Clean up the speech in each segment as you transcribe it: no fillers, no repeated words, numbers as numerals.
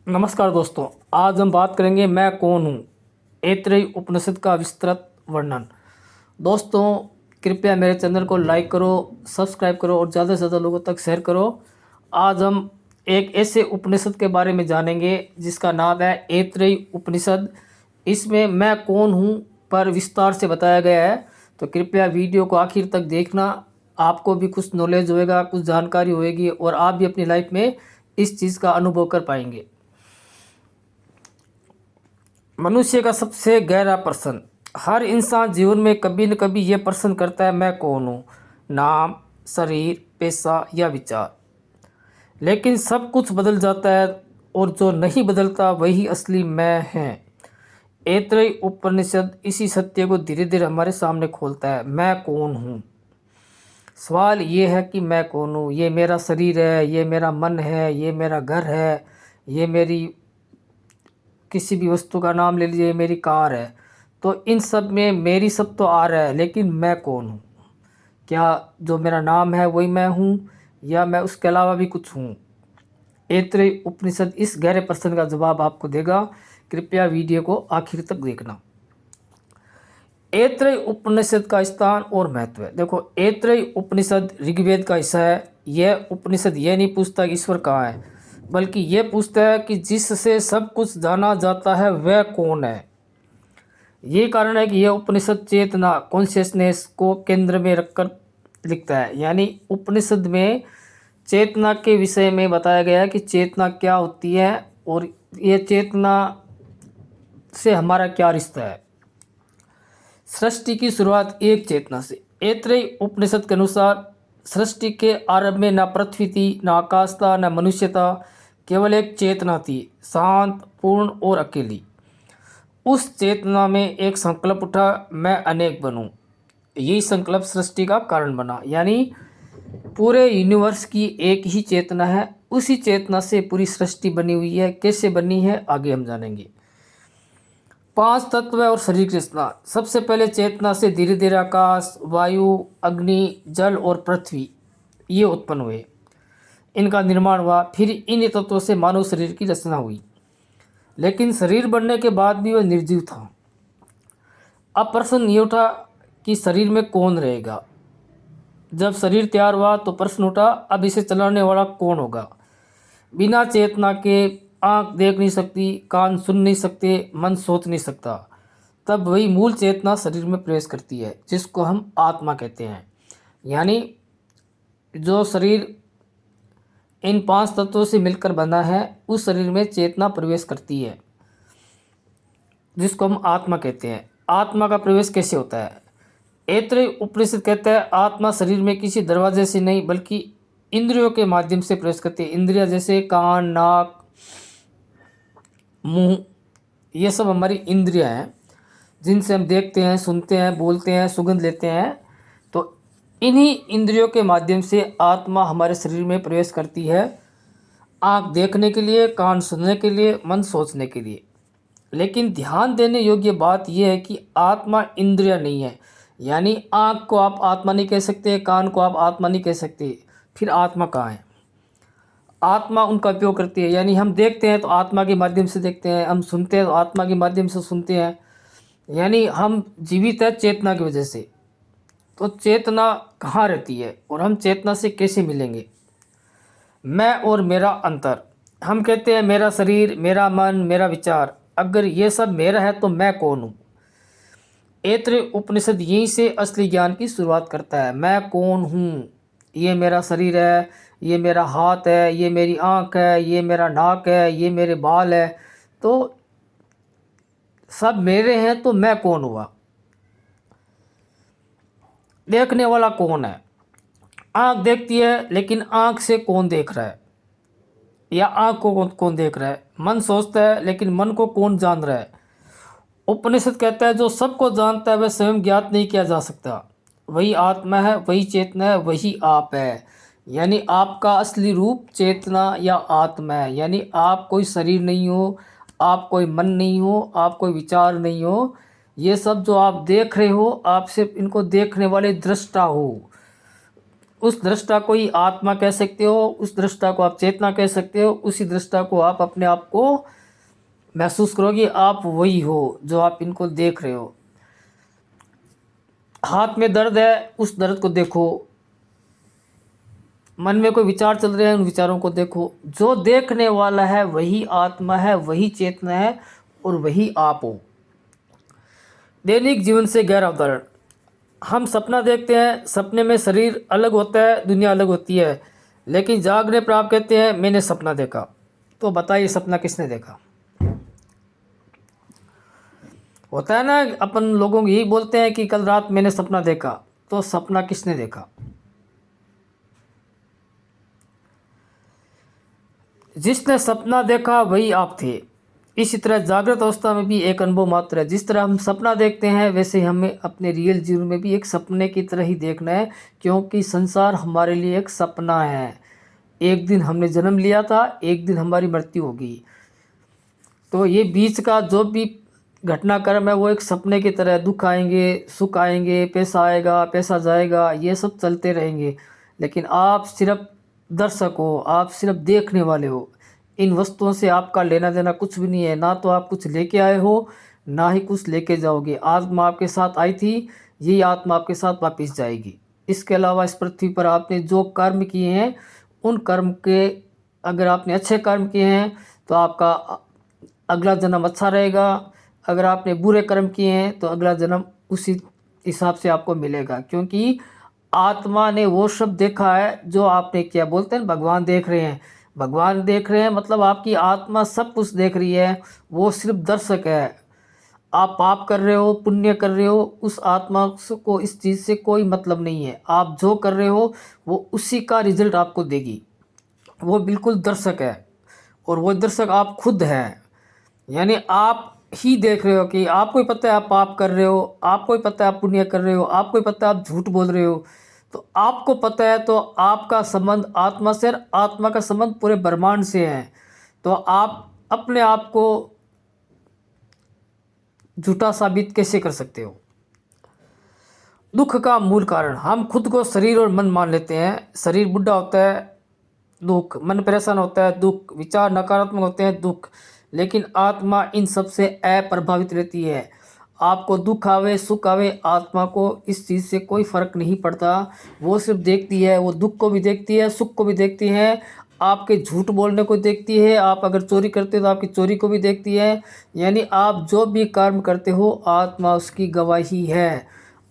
नमस्कार दोस्तों। आज हम बात करेंगे मैं कौन हूँ, ऐतरेय उपनिषद का विस्तृत वर्णन। दोस्तों, कृपया मेरे चैनल को लाइक करो, सब्सक्राइब करो और ज़्यादा से ज़्यादा लोगों तक शेयर करो। आज हम एक ऐसे उपनिषद के बारे में जानेंगे जिसका नाम है ऐतरेय उपनिषद। इसमें मैं कौन हूँ पर विस्तार से बताया गया है, तो कृपया वीडियो को आखिर तक देखना। आपको भी कुछ नॉलेज होएगा, कुछ जानकारी होएगी और आप भी अपनी लाइफ में इस चीज़ का अनुभव कर पाएंगे। मनुष्य का सबसे गहरा प्रश्न। हर इंसान जीवन में कभी न कभी ये प्रश्न करता है, मैं कौन हूँ। नाम, शरीर, पेशा या विचार। लेकिन सब कुछ बदल जाता है और जो नहीं बदलता वही असली मैं है। ऐतरेय उपनिषद इसी सत्य को धीरे धीरे हमारे सामने खोलता है। मैं कौन हूँ। सवाल ये है कि मैं कौन हूँ। ये मेरा शरीर है, ये मेरा मन है, ये मेरा घर है, ये मेरी किसी भी वस्तु का नाम ले लीजिए, मेरी कार है। तो इन सब में मेरी सब तो आ रहा है, लेकिन मैं कौन हूँ। क्या जो मेरा नाम है वही मैं हूँ या मैं उसके अलावा भी कुछ हूँ। ऐतरेय उपनिषद इस गहरे प्रश्न का जवाब आपको देगा। कृपया वीडियो को आखिर तक देखना। ऐतरेय उपनिषद का स्थान और महत्व। देखो, ऐतरेय उपनिषद ऋग्वेद का हिस्सा है। यह उपनिषद यह नहीं पूछता कि ईश्वर कहाँ है, बल्कि यह पूछता है कि जिससे सब कुछ जाना जाता है वह कौन है। ये कारण है कि यह उपनिषद चेतना, कॉन्शियसनेस को केंद्र में रखकर लिखता है। यानी उपनिषद में चेतना के विषय में बताया गया है कि चेतना क्या होती है और ये चेतना से हमारा क्या रिश्ता है। सृष्टि की शुरुआत एक चेतना से। ऐतरेय उपनिषद के अनुसार सृष्टि के आरंभ में न पृथ्वी थी, न आकाश था, न मनुष्य था। केवल एक चेतना थी, शांत, पूर्ण और अकेली। उस चेतना में एक संकल्प उठा, मैं अनेक बनूं। यही संकल्प सृष्टि का कारण बना। यानी पूरे यूनिवर्स की एक ही चेतना है, उसी चेतना से पूरी सृष्टि बनी हुई है। कैसे बनी है आगे हम जानेंगे। पांच तत्व और शरीर की रचना। सबसे पहले चेतना से धीरे धीरे आकाश, वायु, अग्नि, जल और पृथ्वी ये उत्पन्न हुए। इनका निर्माण हुआ। फिर इन तत्वों से मानव शरीर की रचना हुई। लेकिन शरीर बनने के बाद भी वह निर्जीव था। अब प्रश्न ये उठा कि शरीर में कौन रहेगा। जब शरीर तैयार हुआ तो प्रश्न उठा, अब इसे चलाने वाला कौन होगा। बिना चेतना के आँख देख नहीं सकती, कान सुन नहीं सकते, मन सोच नहीं सकता। तब वही मूल चेतना शरीर में प्रवेश करती है, जिसको हम आत्मा कहते हैं। यानी जो शरीर इन पांच तत्वों से मिलकर बना है, उस शरीर में चेतना प्रवेश करती है, जिसको हम आत्मा कहते हैं। आत्मा का प्रवेश कैसे होता है। ऐतरेय उपनिषद कहता है आत्मा शरीर में किसी दरवाजे से नहीं बल्कि इंद्रियों के माध्यम से प्रवेश करती है। इंद्रियां जैसे कान, नाक, मुंह, ये सब हमारी इंद्रियां हैं, जिनसे हम देखते हैं, सुनते हैं, बोलते हैं, सुगंध लेते हैं। तो इन्हीं इंद्रियों के माध्यम से आत्मा हमारे शरीर में प्रवेश करती है। आँख देखने के लिए, कान सुनने के लिए, मन सोचने के लिए। लेकिन ध्यान देने योग्य बात यह है कि आत्मा इंद्रिय नहीं है। यानी आँख को आप आत्मा नहीं कह सकते, कान को आप आत्मा नहीं कह सकते। फिर आत्मा कहाँ है। आत्मा उनका उपयोग करती है। यानी हम देखते हैं तो आत्मा के माध्यम से देखते हैं, हम सुनते हैं तो आत्मा के माध्यम से सुनते हैं। यानी हम जीवित है चेतना की वजह से। तो चेतना कहाँ रहती है और हम चेतना से कैसे मिलेंगे। मैं और मेरा अंतर। हम कहते हैं मेरा शरीर, मेरा मन, मेरा विचार। अगर ये सब मेरा है तो मैं कौन हूँ। ऐतरेय उपनिषद यहीं से असली ज्ञान की शुरुआत करता है। मैं कौन हूँ। ये मेरा शरीर है, ये मेरा हाथ है, ये मेरी आँख है, ये मेरा नाक है, ये मेरे बाल है। तो सब मेरे हैं, तो मैं कौन हुआ। देखने वाला कौन है। आँख देखती है, लेकिन आँख से कौन देख रहा है या आँख को कौन देख रहा है। मन सोचता है, लेकिन मन को कौन जान रहा है। उपनिषद कहता है जो सबको जानता है वह स्वयं ज्ञात नहीं किया जा सकता। वही आत्मा है, वही चेतना है, वही आप है। यानी आपका असली रूप चेतना या आत्मा है। यानी आप कोई शरीर नहीं हो, आप कोई मन नहीं हो, आप कोई विचार नहीं हो। ये सब जो आप देख रहे हो, आप सिर्फ इनको देखने वाले दृष्टा हो। उस दृष्टा को ही आत्मा कह सकते हो, उस दृष्टा को आप चेतना कह सकते हो, उसी दृष्टा को आप अपने आप को महसूस करोगे आप वही हो जो आप इनको देख रहे हो। हाथ में दर्द है, उस दर्द को देखो। मन में कोई विचार चल रहे हैं, उन विचारों को देखो। जो देखने वाला है वही आत्मा है, वही चेतना है और वही आप हो। दैनिक जीवन से गहरा उदाहरण, हम सपना देखते हैं, सपने में शरीर अलग होता है, दुनिया अलग होती है, लेकिन जागने पर आप कहते हैं मैंने सपना देखा। तो बताइए सपना किसने देखा? होता है ना, अपन लोगों को यही बोलते हैं कि कल रात मैंने सपना देखा। तो सपना किसने देखा? जिसने सपना देखा वही आप थे। इसी तरह जागृत अवस्था में भी एक अनुभव मात्र है। जिस तरह हम सपना देखते हैं वैसे हमें अपने रियल जीवन में भी एक सपने की तरह ही देखना है, क्योंकि संसार हमारे लिए एक सपना है। एक दिन हमने जन्म लिया था, एक दिन हमारी मृत्यु होगी। तो ये बीच का जो भी घटनाक्रम है वो एक सपने की तरह, दुख आएंगे, सुख आएंगे, पैसा आएगा, पैसा जाएगा, ये सब चलते रहेंगे। लेकिन आप सिर्फ दर्शक हो, आप सिर्फ देखने वाले हो। इन वस्तुओं से आपका लेना देना कुछ भी नहीं है। ना तो आप कुछ लेके आए हो, ना ही कुछ लेके जाओगे। आत्मा आपके साथ आई थी, यही आत्मा आपके साथ वापस जाएगी। इसके अलावा इस पृथ्वी पर आपने जो कर्म किए हैं, उन कर्म के, अगर आपने अच्छे कर्म किए हैं तो आपका अगला जन्म अच्छा रहेगा। अगर आपने बुरे कर्म किए हैं तो अगला जन्म उसी हिसाब से आपको मिलेगा, क्योंकि आत्मा ने वो सब देखा है जो आपने किया। बोलते हैं भगवान देख रहे हैं। भगवान देख रहे हैं मतलब आपकी आत्मा सब कुछ देख रही है, वो सिर्फ दर्शक है। आप पाप कर रहे हो, पुण्य कर रहे हो, उस आत्मा को इस चीज़ से कोई मतलब नहीं है। आप जो कर रहे हो वो उसी का रिजल्ट आपको देगी। वो बिल्कुल दर्शक है और वो दर्शक आप खुद हैं। यानी आप ही देख रहे हो कि आपको ही पता है आप पाप कर रहे हो, आपको ही पता है आप पुण्य कर रहे हो, आपको ही पता है आप झूठ बोल रहे हो। तो आपको पता है तो आपका संबंध आत्मा से, आत्मा का संबंध पूरे ब्रह्मांड से है। तो आप अपने आप को झूठा साबित कैसे कर सकते हो? दुख का मूल कारण, हम खुद को शरीर और मन मान लेते हैं। शरीर बुढ़ा होता है, दुख। मन परेशान होता है, दुख। विचार नकारात्मक होते हैं, दुख। लेकिन आत्मा इन सब से अप्रभावित रहती है। आपको दुख आवे, सुख आवे, आत्मा को इस चीज़ से कोई फ़र्क नहीं पड़ता। वो सिर्फ देखती है, वो दुख को भी देखती है, सुख को भी देखती है, आपके झूठ बोलने को देखती है। आप अगर चोरी करते हो तो आपकी चोरी को भी देखती है। यानी आप जो भी कर्म करते हो आत्मा उसकी गवाही है।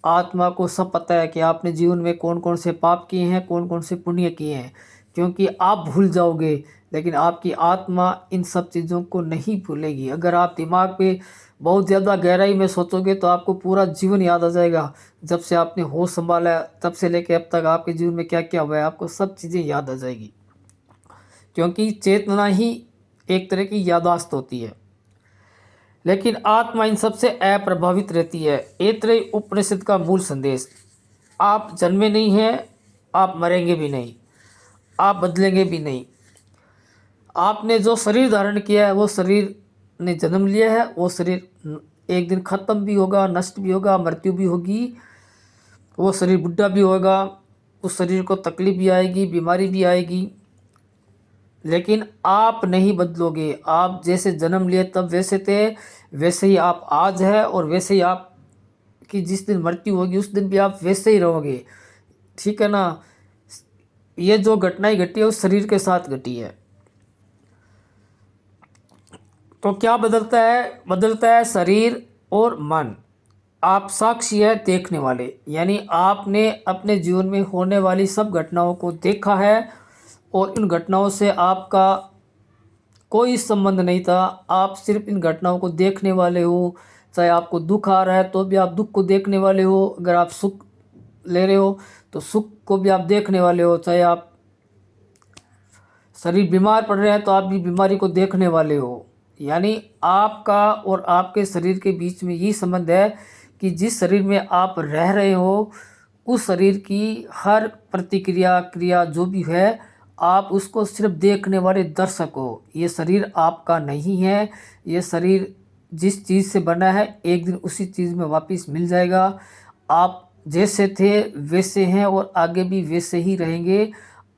आत्मा को सब पता है कि आपने जीवन में कौन कौन से पाप किए हैं, कौन कौन से पुण्य किए हैं। क्योंकि आप भूल जाओगे लेकिन आपकी आत्मा इन सब चीज़ों को नहीं भूलेगी। अगर आप दिमाग पे बहुत ज़्यादा गहराई में सोचोगे तो आपको पूरा जीवन याद आ जाएगा। जब से आपने होश संभाला है तब से लेकर अब तक आपके जीवन में क्या क्या हुआ है, आपको सब चीज़ें याद आ जाएगी। क्योंकि चेतना ही एक तरह की याददाश्त होती है। लेकिन आत्मा इन सब से अप्रभावित रहती है। ऐतरेय उपनिषद का मूल संदेश, आप जन्मे नहीं हैं, आप मरेंगे भी नहीं, आप बदलेंगे भी नहीं। आपने जो शरीर धारण किया है वो शरीर ने जन्म लिया है, वो शरीर एक दिन ख़त्म भी होगा, नष्ट भी होगा, मृत्यु भी होगी। वो शरीर बुढ़ा भी होगा, उस शरीर को तकलीफ भी आएगी, बीमारी भी आएगी। लेकिन आप नहीं बदलोगे। आप जैसे जन्म लिए तब वैसे थे, वैसे ही आप आज है और वैसे ही आप की जिस दिन मृत्यु होगी उस दिन भी आप वैसे ही रहोगे। ठीक है ना? ये जो घटनाएं घटी है उस शरीर के साथ घटी है। तो क्या बदलता है? बदलता है शरीर और मन। आप साक्षी है देखने वाले, यानी आपने अपने जीवन में होने वाली सब घटनाओं को देखा है और इन घटनाओं से आपका कोई संबंध नहीं था। आप सिर्फ इन घटनाओं को देखने वाले हो। चाहे आपको दुख आ रहा है तो भी आप दुख को देखने वाले हो, अगर आप सुख ले रहे हो तो सुख को भी आप देखने वाले हो। चाहे आप शरीर बीमार पड़ रहे हैं तो आप भी बीमारी को देखने वाले हो। यानी आपका और आपके शरीर के बीच में यही संबंध है कि जिस शरीर में आप रह रहे हो उस शरीर की हर प्रतिक्रिया, क्रिया जो भी है, आप उसको सिर्फ देखने वाले दर्शक हो। ये शरीर आपका नहीं है। ये शरीर जिस चीज़ से बना है एक दिन उसी चीज़ में वापस मिल जाएगा। आप जैसे थे वैसे हैं और आगे भी वैसे ही रहेंगे।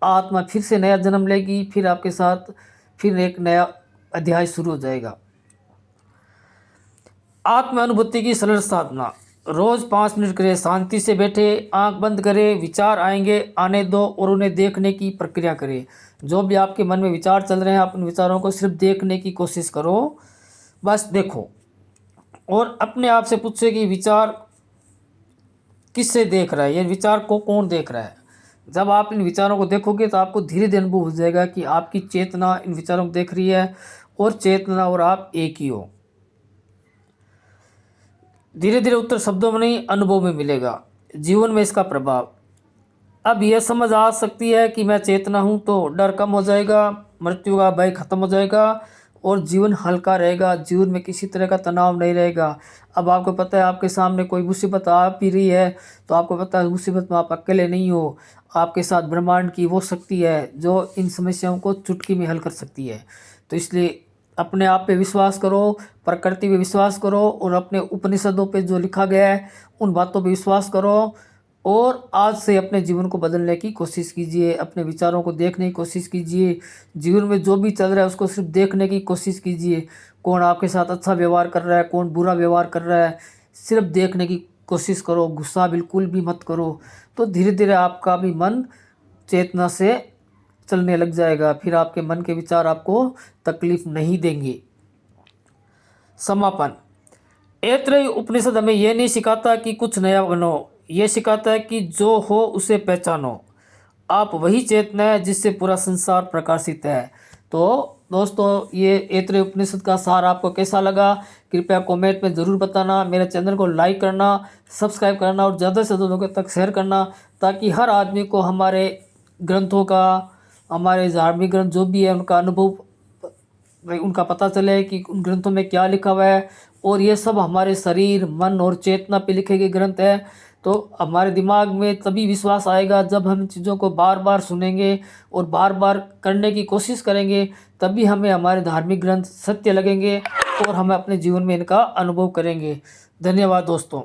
आत्मा फिर से नया जन्म लेगी, फिर आपके साथ फिर एक नया अध्याय शुरू हो जाएगा। आत्म अनुभूति की सरल साधना, रोज 5 मिनट करें, शांति से बैठे, आंख बंद करें, विचार आएंगे आने दो और उन्हें देखने की प्रक्रिया करें। जो भी आपके मन में विचार चल रहे हैं, आप उन विचारों को सिर्फ देखने की कोशिश करो, बस देखो। और अपने आप से पूछे कि विचार किससे देख रहा है, ये विचार को कौन देख रहा है। जब आप इन विचारों को देखोगे तो आपको धीरे धीरे अनुभव हो जाएगा कि आपकी चेतना इन विचारों को देख रही है और चेतना और आप एक ही हो। धीरे धीरे उत्तर शब्दों में नहीं, अनुभव में मिलेगा। जीवन में इसका प्रभाव, अब यह समझ आ सकती है कि मैं चेतना हूँ तो डर कम हो जाएगा, मृत्यु का भय खत्म हो जाएगा और जीवन हल्का रहेगा। जीवन में किसी तरह का तनाव नहीं रहेगा। अब आपको पता है आपके सामने कोई मुसीबत आ भी रही है तो आपको पता है मुसीबत में आप अकेले नहीं हो, आपके साथ ब्रह्मांड की वो शक्ति है जो इन समस्याओं को चुटकी में हल कर सकती है। तो इसलिए अपने आप पे विश्वास करो, प्रकृति पे विश्वास करो और अपने उपनिषदों पे जो लिखा गया है उन बातों पे विश्वास करो और आज से अपने जीवन को बदलने की कोशिश कीजिए। अपने विचारों को देखने की कोशिश कीजिए। जीवन में जो भी चल रहा है उसको सिर्फ देखने की कोशिश कीजिए। कौन आपके साथ अच्छा व्यवहार कर रहा है, कौन बुरा व्यवहार कर रहा है, सिर्फ देखने की कोशिश करो। गुस्सा बिल्कुल भी मत करो। तो धीरे धीरे आपका भी मन चेतना से चलने लग जाएगा। फिर आपके मन के विचार आपको तकलीफ नहीं देंगे। समापन, ऐतरेय उपनिषद हमें यह नहीं सिखाता कि कुछ नया बनो, यह सिखाता है कि जो हो उसे पहचानो। आप वही चेतना है जिससे पूरा संसार प्रकाशित है। तो दोस्तों, ये ऐतरेय उपनिषद का सार आपको कैसा लगा कृपया कमेंट में ज़रूर बताना। मेरे चैनल को लाइक करना, सब्सक्राइब करना और ज़्यादा से ज़्यादा लोगों तक शेयर करना, ताकि हर आदमी को हमारे ग्रंथों का, हमारे धार्मिक ग्रंथ जो भी है उनका अनुभव, उनका पता चले कि उन ग्रंथों में क्या लिखा हुआ है। और ये सब हमारे शरीर, मन और चेतना पे लिखे गए ग्रंथ हैं। तो हमारे दिमाग में तभी विश्वास आएगा जब हम चीज़ों को बार बार सुनेंगे और बार बार करने की कोशिश करेंगे, तभी हमें हमारे धार्मिक ग्रंथ सत्य लगेंगे और हम अपने जीवन में इनका अनुभव करेंगे। धन्यवाद दोस्तों।